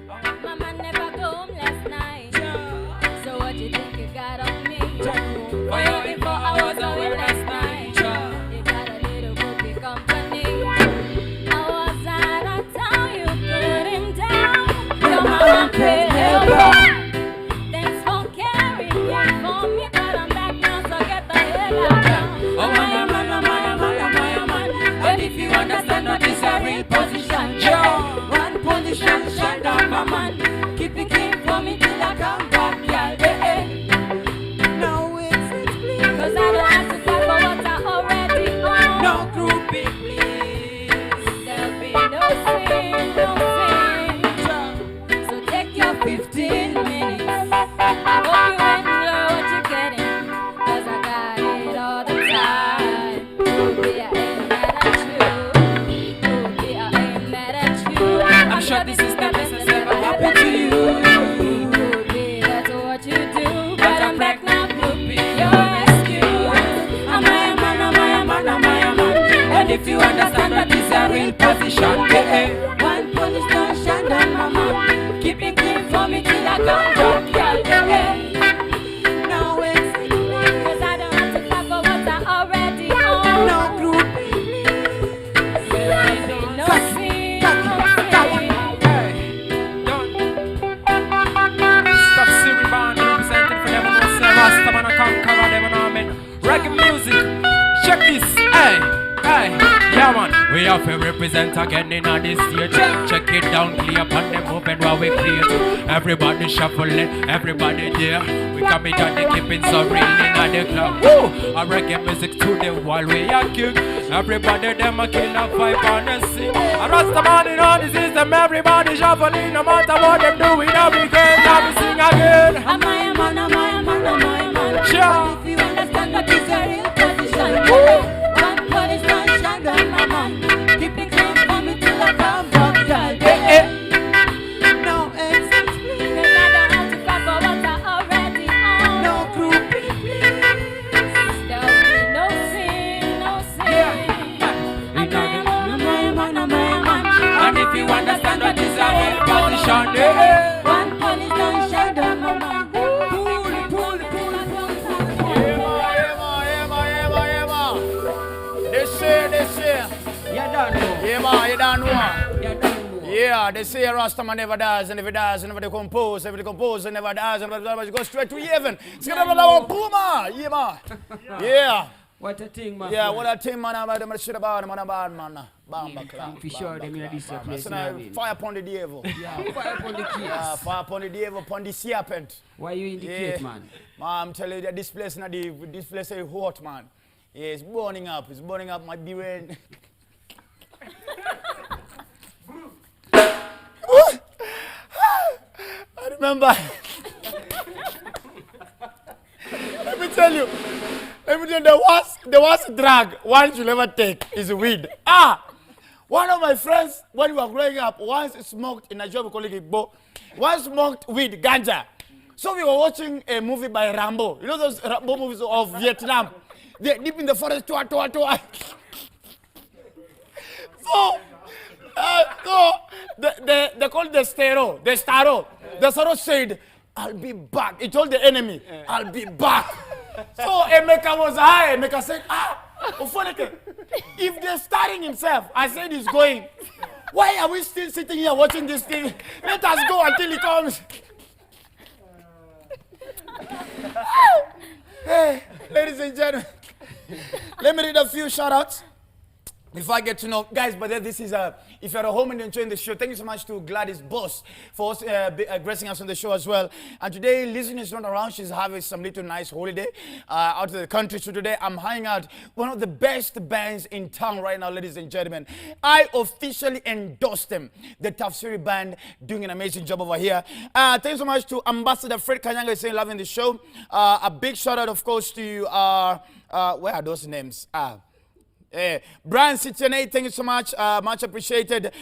My man never go home last night. So what you think you got on me? Why you before I was away last night? You got a little cookie company. I was out of town, you put him down. Your mama paid help. Thanks for caring for me, but I'm back now, so get the hell out. Oh my man, oh my man, oh my man. And if you understand what is a real position, one position, shut down my man. Keep the king for me till I come back, yeah. No, it's please. Cause I don't have to talk about what I already own. No groupie, please. There'll be no sin, no sin. So take your 15 minutes. I hope you enjoy what you're getting. Cause I got it all the time. Could I ain't mad at you. Could I ain't mad at you. I'm sure this is the best that's ever happened to you. Could be that's what you do. But I'm back now, could be your excuse. I'm a man, I'm a man, I'm a man. And if you understand that is a real position, One police don't shut down my mouth. Keep it clean for me till I come back, yeah. no, it's please. Cause I don't have to talk about what I already own. No groupie, please. There'll be no sin, no sin. Hey, done. Tafsiri band representing for them who say Rasta man a conqueror, them and amen. Reggae music, check this, hey, yeah man. We have to represent again in this stage. Check it down, clear upon the movement while we create. Everybody shuffling, everybody there. We commit and they keeping so real in the club. Woo! A reggae music to the wall we are king. Everybody them a kill a vibe and a sing. A Rasta man in all the system, everybody shuffling. No matter what them do, we know we can sing again. Am I a man, am I a man, am I a man? Sure. If you understand that it's a real position. One police don't shut down my man. Keep it clean for me till I come back, yeah. No, it's please. Cause I don't have to talk about what I already own. No groupie, please. There'll be no sin, no sin. I'm a man, I'm a man. And if you understand that is a real position, One police don't shut down my man. This year. you don't know. Yeah, man, you don't know. You don't know. Yeah, they say Rastaman never dies, and if he dies, and never decompose. If he decomposes, and never dies, and never go straight to heaven. It's gonna be like Puma. Yeah, man. Yeah. What a thing, man. Yeah, what a thing, man. I'm about shit about him, man. Bad, man. Bamba clap. For sure, them in this place. Fire upon the devil. Yeah, fire upon the Yeah, kids. fire upon the devil, upon the serpent. Why you indicate, man? Man, I'm telling you that this place, this place is hot, man. Yeah, it's burning up. It's burning up my brain. I remember. Let me tell you, the worst drug one should ever take is weed. One of my friends, when we were growing up, once smoked in a job we call it Igbo, once smoked weed, ganja. So we were watching a movie by Rambo. You know those Rambo movies of Vietnam? They're deep in the forest, toa. So they call the staro. The staro said, I'll be back. He told the enemy, I'll be back. So Emeka was high. Emeka said, Ofoneke, if they're starting himself, I said he's going. Why are we still sitting here watching this thing? Let us go until he comes. Hey, ladies and gentlemen, let me read a few shout-outs before I get to know. Guys, but then this is, if you're at home and you're enjoying the show, thank you so much to Gladys Boss for gracing us on the show as well. And today, Lizzie is not around. She's having some little nice holiday out of the country. So today, I'm hanging out one of the best bands in town right now, ladies and gentlemen. I officially endorse them. The Tafsiri band doing an amazing job over here. Thanks so much to Ambassador Fred Kanyanga saying loving the show. A big shout out, of course, to where are those names? Brian Sitiane, thank you so much. Much appreciated.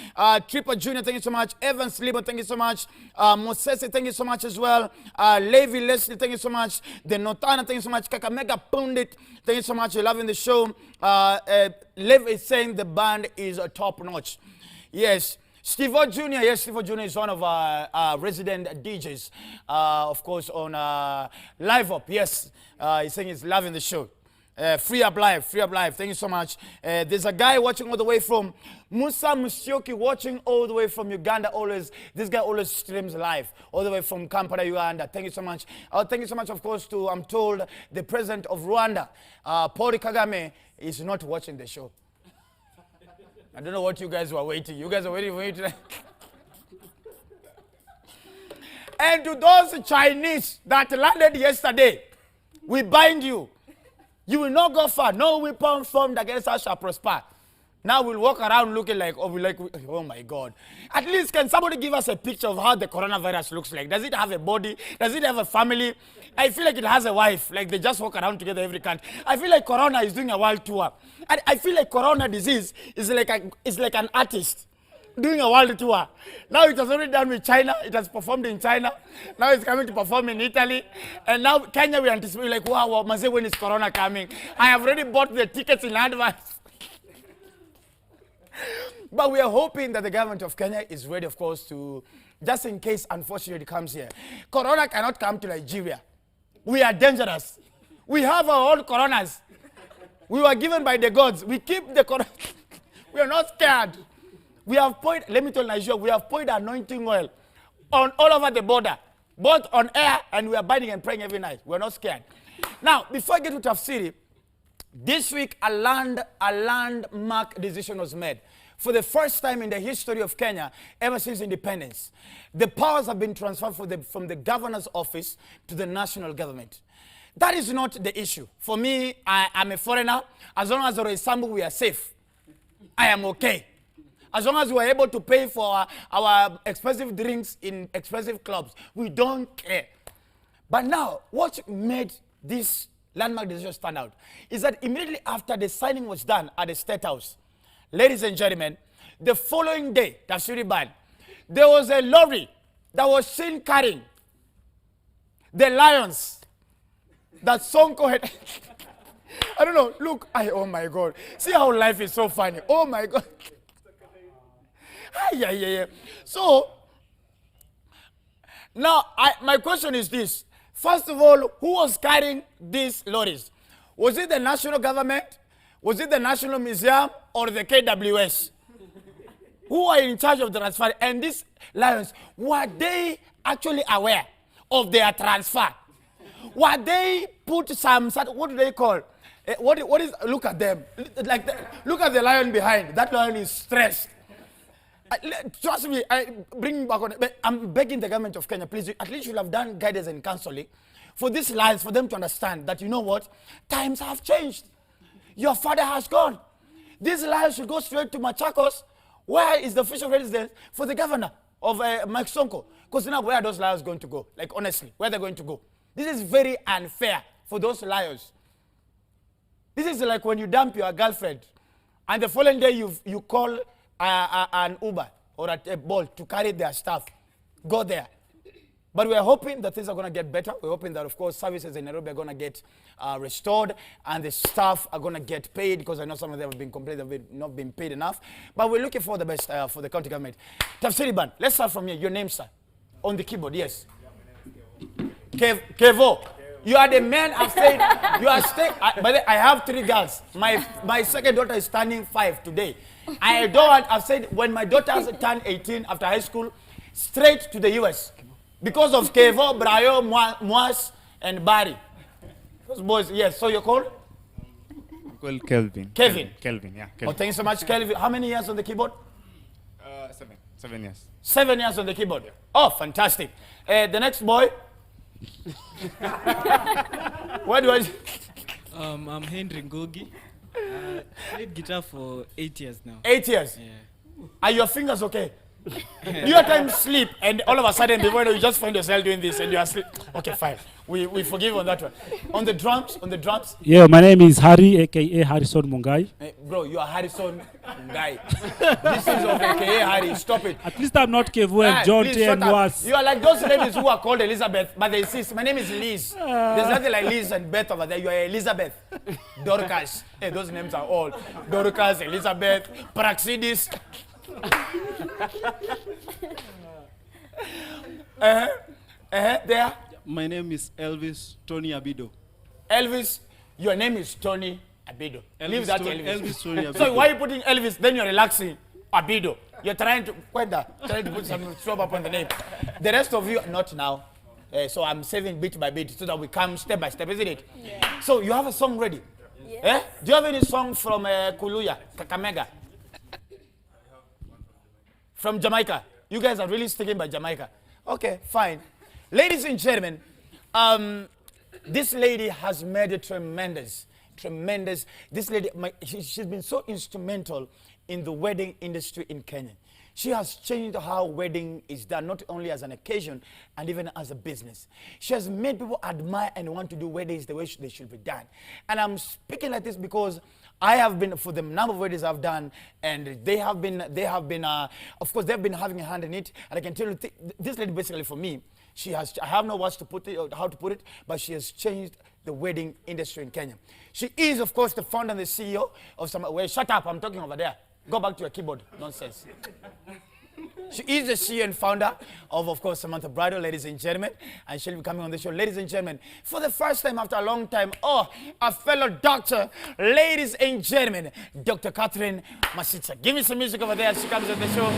Tripper Jr., thank you so much. Evans Libo, thank you so much. Mosese, thank you so much as well. Levi Leslie, thank you so much. The Notana, thank you so much. Kakamega Pundit, thank you so much. You're loving the show. Lev is saying the band is top notch. Yes. Steve-O Jr., yes, Steve-O Jr. is one of our resident DJs, of course, on Live Up, yes. He's saying he's loving the show. Free Up Live, thank you so much. There's a guy watching all the way from Musa Musyoki, watching all the way from Uganda always. This guy always streams live, all the way from Kampala, Uganda. Thank you so much. Thank you so much, of course, to, I'm told, the president of Rwanda, Paul Kagame, is not watching the show. I don't know what you guys were waiting. You guys are waiting for it. And to those Chinese that landed yesterday, we bind you. You will not go far. No weapon formed against us shall prosper. Now we'll walk around looking like, oh my God. At least can somebody give us a picture of how the coronavirus looks like? Does it have a body? Does it have a family? I feel like it has a wife. Like they just walk around together every country. I feel like Corona is doing a world tour. I feel like Corona disease is like an artist doing a world tour. Now it has already done with China. It has performed in China. Now it's coming to perform in Italy. And now Kenya, we anticipate like, wow, Maze, when is Corona coming? I have already bought the tickets in advance. But we are hoping that the government of Kenya is ready, of course, to, just in case, unfortunately, it comes here. Corona cannot come to Nigeria. We are dangerous. We have our own coronas. We were given by the gods. We keep the corona. We are not scared. We have poured, let me tell Nigeria, we have poured anointing oil on all over the border, both on air, and we are binding and praying every night. We are not scared. Now, before I get to Tafsiri, this week a landmark decision was made. For the first time in the history of Kenya, ever since independence, the powers have been transferred from the governor's office to the national government. That is not the issue. For me, I'm a foreigner. As long as there is Sambu, we are safe. I am okay. As long as we are able to pay for our expensive drinks in expensive clubs, we don't care. But now, what made this landmark decision stand out is that immediately after the signing was done at the State House, ladies and gentlemen, the following day, Tafsiri Ban, there was a lorry that was seen carrying the lions that Sonko had. I don't know, look, oh my God. See how life is so funny. Oh my God. Yeah. So, now my question is this. First of all, who was carrying these lorries? Was it the national government? Was it the National Museum or the KWS? Who are in charge of the transfer? And these lions, were they actually aware of their transfer? Were they put some, what do they call? What is, look at them. Look at the lion behind. That lion is stressed. Trust me, bring back on. But I'm begging the government of Kenya, please, at least you have done guidance and counseling for these lions, for them to understand that, you know what, times have changed. Your father has gone. These lions should go straight to Machakos. Where is the official residence for the governor of Mike Sonko? Because now, where are those lions going to go? Like, honestly, where are they going to go? This is very unfair for those lions. This is like when you dump your girlfriend, and the following day you call an Uber or a Bolt to carry their stuff. Go there. But we're hoping that things are going to get better. We're hoping that, of course, services in Nairobi are going to get restored and the staff are going to get paid, because I know some of them have been complaining they've not been paid enough. But we're looking for the best for the county government. Tafsiri Ban, let's start from here. Your name, sir? On the keyboard, yes. Kevo. You are the man I've said. You are staying. But I have 3 girls. My second daughter is turning 5 today. I don't want, I've said, when my daughters turn 18 after high school, straight to the US. Because of Kevo, Brayo, Moas, and Barry. Those boys, yes. So you're called? I'm called Kelvin. Kevin? Kelvin, yeah. Kelvin. Oh, thank you so much, Kelvin. How many years on the keyboard? 7 years. 7 years on the keyboard. Yeah. Oh, fantastic. The next boy? What do I... I'm Henry Ngogi. Played guitar for 8 years now. 8 years? Yeah. Are your fingers okay? You at times sleep and all of a sudden before you just find yourself doing this and you are asleep. Okay, fine. We forgive on that one. On the drums? Yeah, my name is Harry, aka Harrison Mungai. Hey, bro, you are Harrison guy. This is of aka Harry. Stop it. At least I'm not Kevu and John T and was. You are like those ladies who are called Elizabeth, but they insist. My name is Liz. There's nothing like Liz and Beth over there. You are Elizabeth. Dorcas. Hey, those names are all. Dorcas, Elizabeth, Praxidis. There. My name is Elvis Tony Abido. Elvis, your name is Tony Abido. Leave that Elvis. Elvis Tony Abido. So why are you putting Elvis, then you're relaxing Abido? You're trying to put some swap up on the name. The rest of you, not now. So I'm saving bit by bit so that we come step by step, isn't it? Yeah. So you have a song ready? Yes. Do you have any song from Kuluya, Kakamega? From Jamaica? You guys are really sticking by Jamaica. Okay, fine. Ladies and gentlemen, this lady has made a tremendous. This lady, she's been so instrumental in the wedding industry in Kenya. She has changed how wedding is done, not only as an occasion and even as a business. She has made people admire and want to do weddings the way they should be done. And I'm speaking like this because I have been, for the number of weddings I've done, and they have been, of course, they've been having a hand in it. And I can tell you, this lady basically for me, I have no words to put it, or how to put it, but she has changed the wedding industry in Kenya. She is, of course, the founder and the CEO of some, well, shut up, I'm talking over there. Go back to your keyboard, nonsense. She is the CEO and founder of course, Samantha Bridal, ladies and gentlemen, and she'll be coming on the show. Ladies and gentlemen, for the first time after a long time, a fellow doctor, ladies and gentlemen, Dr. Catherine Masitsa. Give me some music over there as she comes on the show.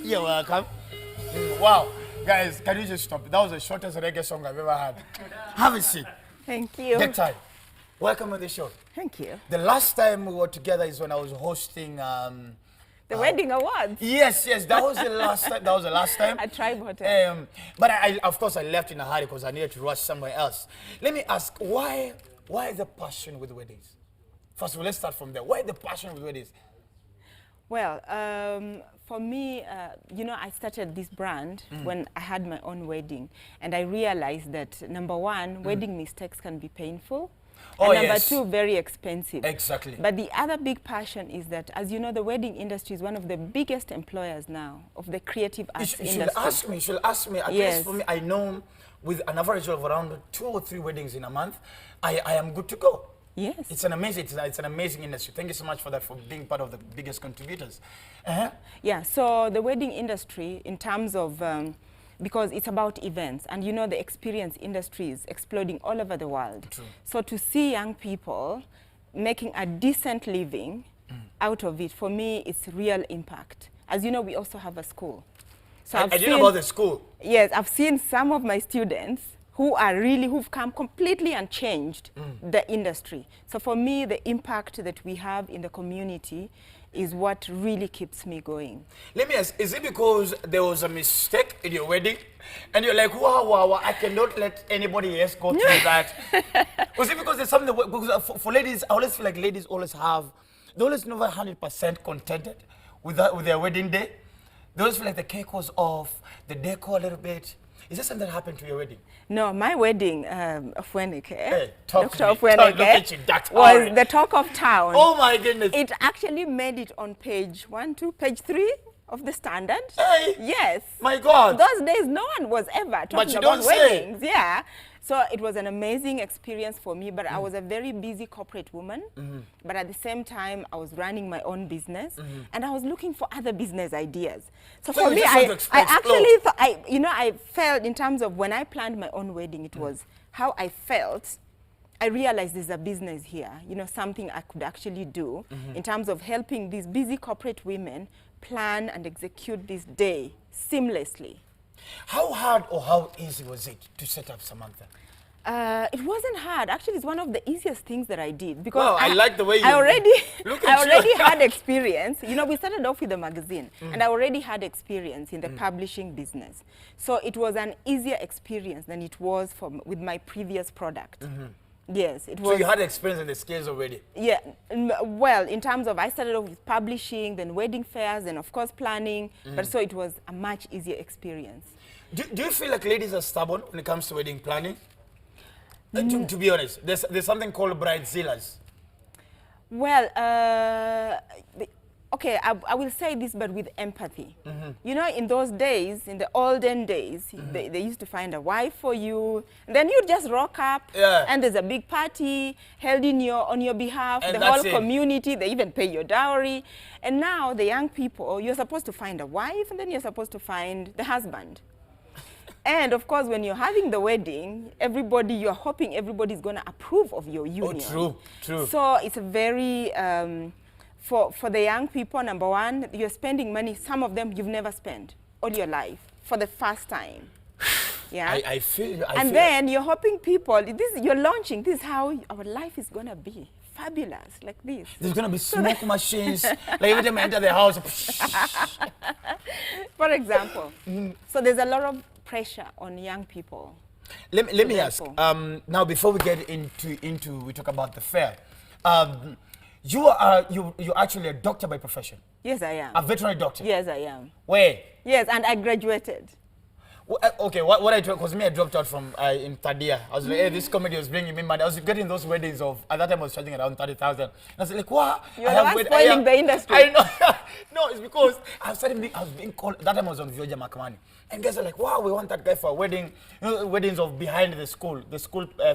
You're welcome. Wow. Guys, can you just stop? That was the shortest reggae song I've ever had. Have a seat. Thank you. Good time. Welcome on the show. Thank you. The last time we were together is when I was hosting... The wedding awards. Yes, that was the last time. That was the last time. At Tribe Hotel. But of course, I left in a hurry because I needed to rush somewhere else. Let me ask, why the passion with weddings? First of all, let's start from there. Why the passion with weddings? Well, for me, I started this brand when I had my own wedding. And I realized that, number one, wedding mistakes can be painful. And number two, very expensive. Exactly. But the other big passion is that, as you know, the wedding industry is one of the biggest employers now of the creative arts industry. You should ask me. At least for me, I know with an average of around 2 or 3 weddings in a month, I am good to go. Yes. It's an amazing industry. Thank you so much for that, for being part of the biggest contributors. Yeah, so the wedding industry, in terms of, because it's about events, and you know the experience industry is exploding all over the world. True. So to see young people making a decent living out of it, for me, it's real impact. As you know, we also have a school. So I didn't know about the school. Yes, I've seen some of my students who've come completely and changed the industry. So for me, the impact that we have in the community is what really keeps me going. Let me ask, is it because there was a mistake in your wedding and you're like, wow, I cannot let anybody else go through that? Was it because there's something, because for ladies, I always feel like ladies always never 100% contented with their wedding day. They always feel like the cake was off, the decor a little bit. Is there something that happened to your wedding? No, my wedding, Ofweneke, hey, Dr. Ofweneke, was the talk of town. Oh my goodness. It actually made it on page 3 of the Standard. Hey. Yes. My God. Those days, no one was ever talking about weddings. Yeah. So it was an amazing experience for me, but I was a very busy corporate woman. But at the same time, I was running my own business, and I was looking for other business ideas. So for me, I actually thought, I felt in terms of when I planned my own wedding, it was how I felt. I realized there's a business here, something I could actually do in terms of helping these busy corporate women plan and execute this day seamlessly. How hard or how easy was it to set up Samantha? It wasn't hard. Actually, it's one of the easiest things that I did because I like the way you I already you. had experience. We started off with a magazine, and I already had experience in the publishing business. So it was an easier experience than it was with my previous product. Yes, it was. So you had experience in the skills already? Yeah, well, in terms of I started off with publishing, then wedding fairs, and of course planning. But so it was a much easier experience. Do you feel like ladies are stubborn when it comes to wedding planning? To be honest, there's something called bridezillas. Well, okay, I will say this, but with empathy. You know, in those days, in the olden days, they used to find a wife for you, and then you just rock up, and there's a big party held on your behalf, and the whole community, they even pay your dowry. And now the young people, you're supposed to find a wife, and then you're supposed to find the husband. And of course, when you're having the wedding, you're hoping everybody's going to approve of your union. Oh, true. So it's a very, for the young people, number one, you're spending money, some of them you've never spent all your life for the first time. Yeah. I feel. Then you're hoping people, you're launching, this is how our life is going to be. Fabulous, like this. There's going to be smoke machines. Like every time I enter the house. For example. So there's a lot of pressure on young people. Let me ask, now before we get into we talk about the fair, you're actually a doctor by profession? Yes, I am. A veterinary doctor? Yes, I am. Where? Yes, and I graduated. Okay, what I took, because me, I dropped out from in third year. I was like, hey, this comedy was bringing me money. I was getting those weddings of, at that time I was charging around 30,000. And I was like, what? You're the one spoiling the industry. I know. No, it's because I was being called, that time I was on Vioja Makamani. And guys are like, wow, we want that guy for a wedding. You know, weddings of behind the school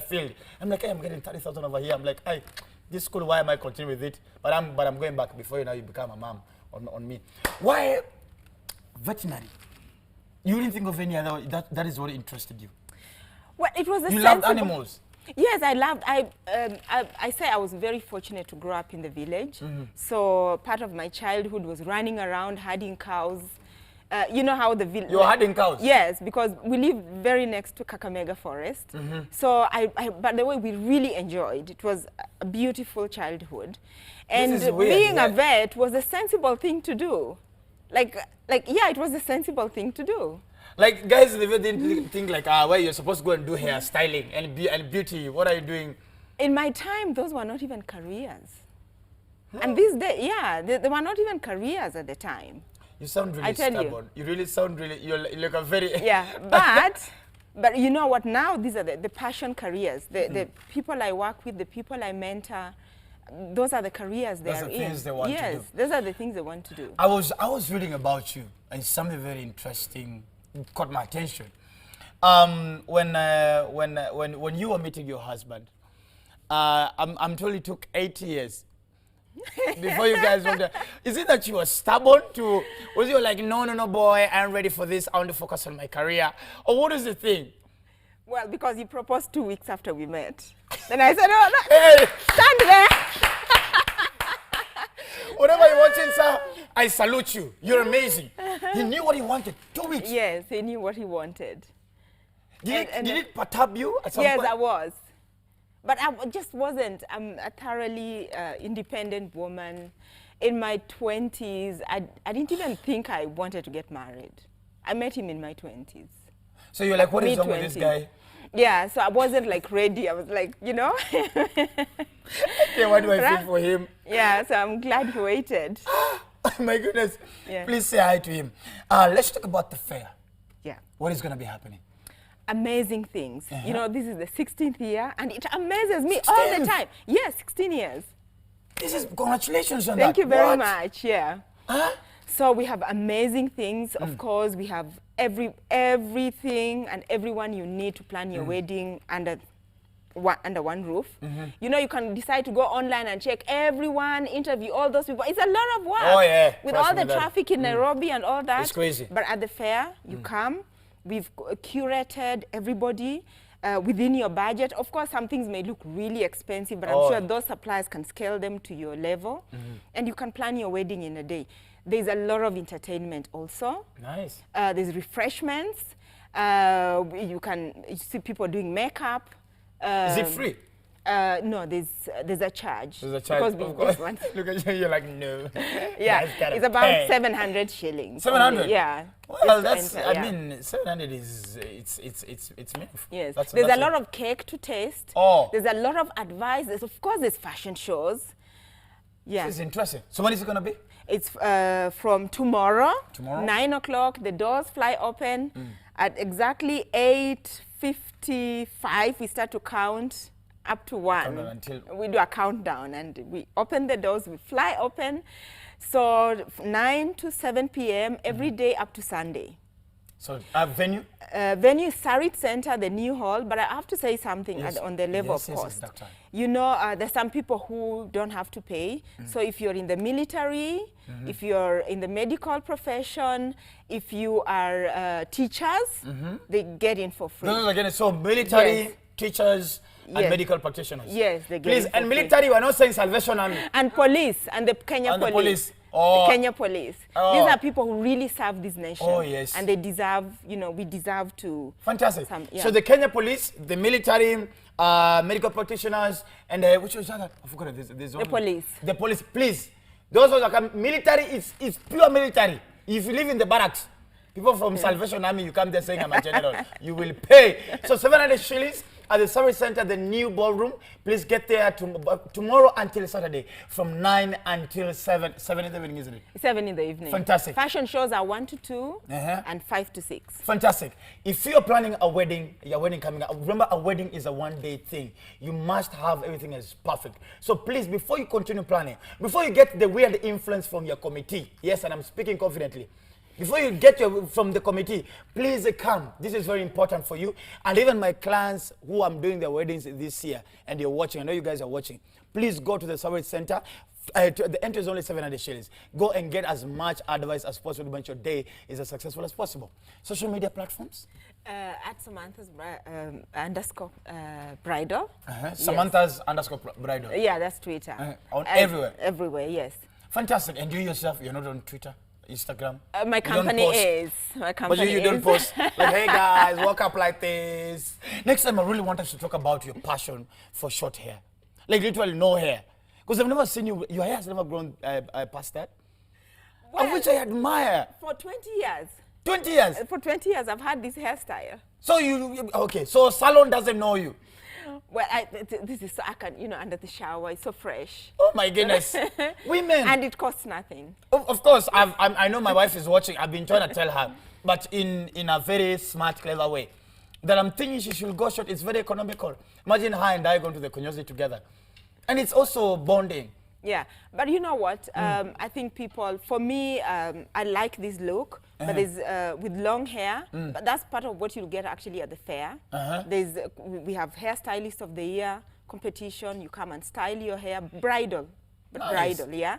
field. I'm like, hey, I'm getting 30,000 over here. I'm like, hey, this school, why am I continuing with it? But I'm going back before you become a mom on me. Why veterinary? You didn't think of any other, that is what interested you? Well, it was You loved animals? Yes, I say I was very fortunate to grow up in the village. So part of my childhood was running around, herding cows. You know how the village... You're herding cows? Yes, because we live very next to Kakamega Forest. So, by the way, we really enjoyed. It was a beautiful childhood. And being a vet was a sensible thing to do. Yeah, it was a sensible thing to do. Like, guys, they didn't think like, well, you're supposed to go and do hair styling and beauty. What are you doing? In my time, those were not even careers. And these days, yeah, they were not even careers at the time. You sound really stubborn. You really sound really, you're like a very... Yeah, but you know what, now these are the passion careers. The people I work with, the people I mentor, those are the careers they are in. Those are the things they want to do. Yes, those are the things they want to do. I was reading about you, and something very interesting caught my attention. When you were meeting your husband, I'm told it took 8 years before you guys went there. Is it that you were stubborn to, was you like, no, boy, I'm ready for this, I want to focus on my career? Or what is the thing? Well, because he proposed 2 weeks after we met. Then I said, oh, no, hey, stand there. Whatever you're watching, sir, I salute you. You're amazing. He knew what he wanted. 2 weeks. Yes, he knew what he wanted. Did it perturb you at some point? Yes, I was. But I just wasn't. I'm a thoroughly independent woman. In my 20s, I didn't even think I wanted to get married. I met him in my 20s. So you're like, what is wrong with this guy? Yeah, so I wasn't like ready. I was like, you know. Okay, what do I feel for him? Yeah, so I'm glad he waited. Oh my goodness. Yeah. Please say hi to him. Let's talk about the fair. Yeah. What is going to be happening? Amazing things. You know, this is the 16th year, and it amazes me all the time. Yes, 16 years. This is, congratulations on Thank that. you very much, yeah. Huh? So we have amazing things. Of course, we have everything and everyone you need to plan your wedding under one roof. You know, you can decide to go online and check everyone, interview all those people. It's a lot of work. Oh, yeah. With all the traffic in Nairobi and all that. It's crazy. But at the fair, you come. We've curated everybody within your budget. Of course, some things may look really expensive, but I'm sure those suppliers can scale them to your level. And you can plan your wedding in a day. There's a lot of entertainment also. Nice. There's refreshments. You see people doing makeup. Is it free? No, there's a charge. There's a charge, because of course. Look at you, you're like, no. Yeah, it's about 700 shillings. 700? Yeah. Well, that's, I mean, 700 is, it's meaningful. Yes. That's a lot of cake to taste. Oh. There's a lot of advice. Of course, there's fashion shows. Yeah. This is interesting. So when is it going to be? It's from tomorrow. Tomorrow? 9 o'clock. The doors fly open. At exactly 8:55, we start to count up to 1. We do a countdown, and we open the doors, we fly open. So 9 to 7 p.m. every day up to Sunday. So venue? Venue is Sarit Center, the new hall, but I have to say something on the level of cost. You know, there's some people who don't have to pay. So if you're in the military, if you're in the medical profession, if you are teachers, they get in for free. No, again, so military, teachers, and medical practitioners. Yes, they get Please, in for and free. military, we're not saying Salvation Army. And police, and the Kenya And the police. Oh. The Kenya police. These are people who really serve this nation. Oh, yes. And they deserve, you know, we deserve to. Fantastic. So the Kenya police, the military, medical practitioners, and which was other? I forgot this one. The police. The police, please. Those are come. Military is pure military. If you live in the barracks, people from Salvation Army, you come there saying I'm a general. You will pay. So 700 shillings at the service center, the new ballroom. Please get there tomorrow until Saturday from 9 until 7 in the evening, isn't it? 7 in the evening. Fantastic. Fashion shows are 1 to 2 and 5 to 6. Fantastic. If you're planning a wedding, your wedding coming up, remember a wedding is a one-day thing. You must have everything as perfect. So please, before you continue planning, before you get the weird influence from your committee, yes, and I'm speaking confidently, before you get from the committee, please come. This is very important for you. And even my clients who I'm doing their weddings this year, and you're watching, I know you guys are watching, please go to the service center. The entry is only 700 shillings. Go and get as much advice as possible to make your day is as successful as possible. Social media platforms? At Samantha's underscore bridal. Samantha's underscore bridal. Yeah, that's Twitter. On everywhere? Everywhere, yes. Fantastic. And you yourself, you're not on Twitter? Instagram? My company is. My company but you don't post like, hey guys, walk up like this. Next time I really want us to talk about your passion for short hair. Like literally no hair. Because I've never seen you, your hair has never grown past that. Well, which I admire. For 20 years. 20 years? For 20 years I've had this hairstyle. So okay, so salon doesn't know you. Well, this is so I can, you know, under the shower, it's so fresh. Oh my goodness. Women. And it costs nothing. Of course, I know my wife is watching. I've been trying to tell her, but in a very smart, clever way, that I'm thinking she should go short. It's very economical. Imagine her and I going to the Konyozi together. And it's also bonding. Yeah, but you know what? I think people, for me, I like this look, but there's with long hair. But that's part of what you'll get actually at the fair. There's we have hairstylist of the year competition. You come and style your hair, bridal, bridal, yeah.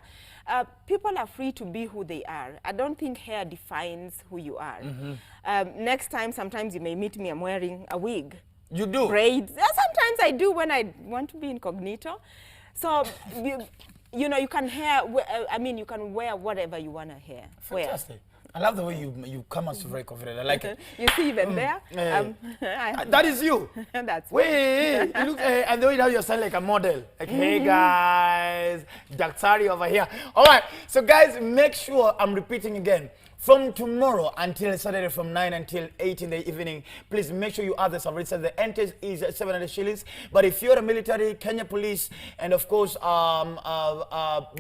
People are free to be who they are. I don't think hair defines who you are. Next time, sometimes you may meet me. I'm wearing a wig. You do? Braids. Sometimes I do when I want to be incognito. So. You know, you can you can wear whatever you want to wear. Fantastic. I love the way you come out so very confident. I like it. You see even there? That is you. That's Wait, you look, and the way now you sound like a model. Like, hey guys, Tafsiri over here. All right, so guys, make sure, I'm repeating again, from tomorrow until Saturday from 9 until 8 in the evening, please make sure you have the service. The entry is 700 shillings. But if you're a military, Kenya police, and of course,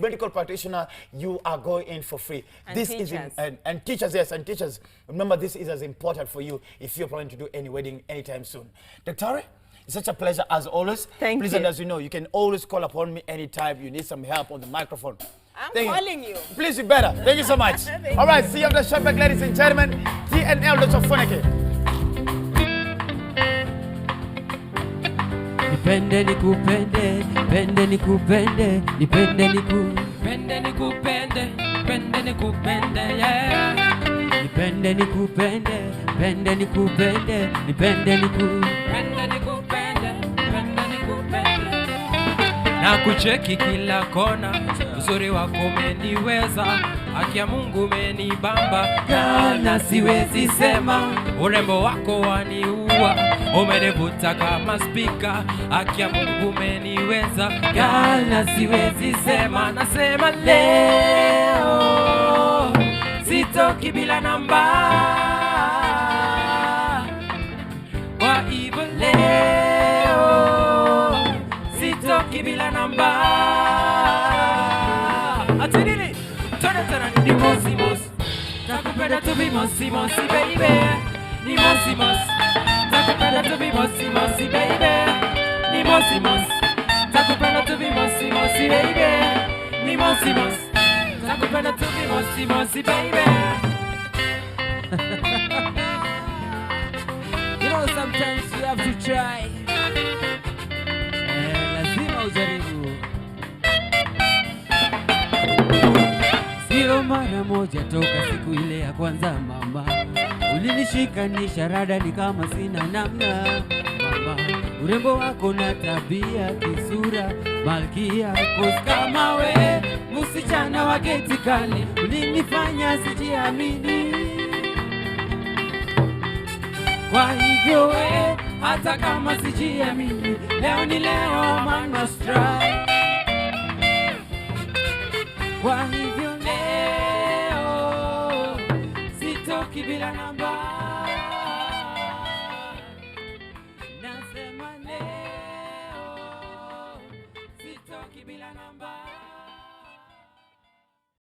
medical practitioner, you are going in for free. And this teachers. And teachers, yes, and teachers. Remember, this is as important for you if you're planning to do any wedding anytime soon. Tafsiri, it's such a pleasure as always. Thank please, you. and as you know, you can always call upon me anytime you need some help on the microphone. I'm calling you. Please, you better. Thank you so much. All right, see you after shot back, ladies and gentlemen. TNL, that's of Funeke. Nipende nikupende, pende nikupende, nipende nikupende nikupende, pende nikupende, yeah. Nipende nikupende, pende nikupende, nipende nikupende nikupende, pende nikupende. Na kucheki kila kona, uzuri wako umeniweza, haki ya Mungu umenibamba, na siwezi sema, urembo wako waniua, umenivuta kama spika, haki ya Mungu umeniweza, na siwezi sema, nasema leo, sitoki bila namba, kwa hivyo leo, sitoki bila namba. Atinini, tona ni mosi mosi, nakupenda tu bi mosi mosi baby, ni mosi mosi, nakupenda tu bi mosi mosi baby, ni mosi mosi, takupenda tu vimosi mosi baby, ni mosi mosi, takupenda tu vimosi mosi baby. You know sometimes you have to try. Lazima ujaribu. Sio mara moja toka siku ile ya kwanza mama, ulinishikanisha rada ni kama sina namna mama, urembo wako na tabia kisura malkia kos kama we, msichana wa geti kali, ulinifanya sijiamini. Kwa hivyo we, hata kama sijiamini, leo ni leo, man must try. Kwa hivyo leo, sitoki bila namba.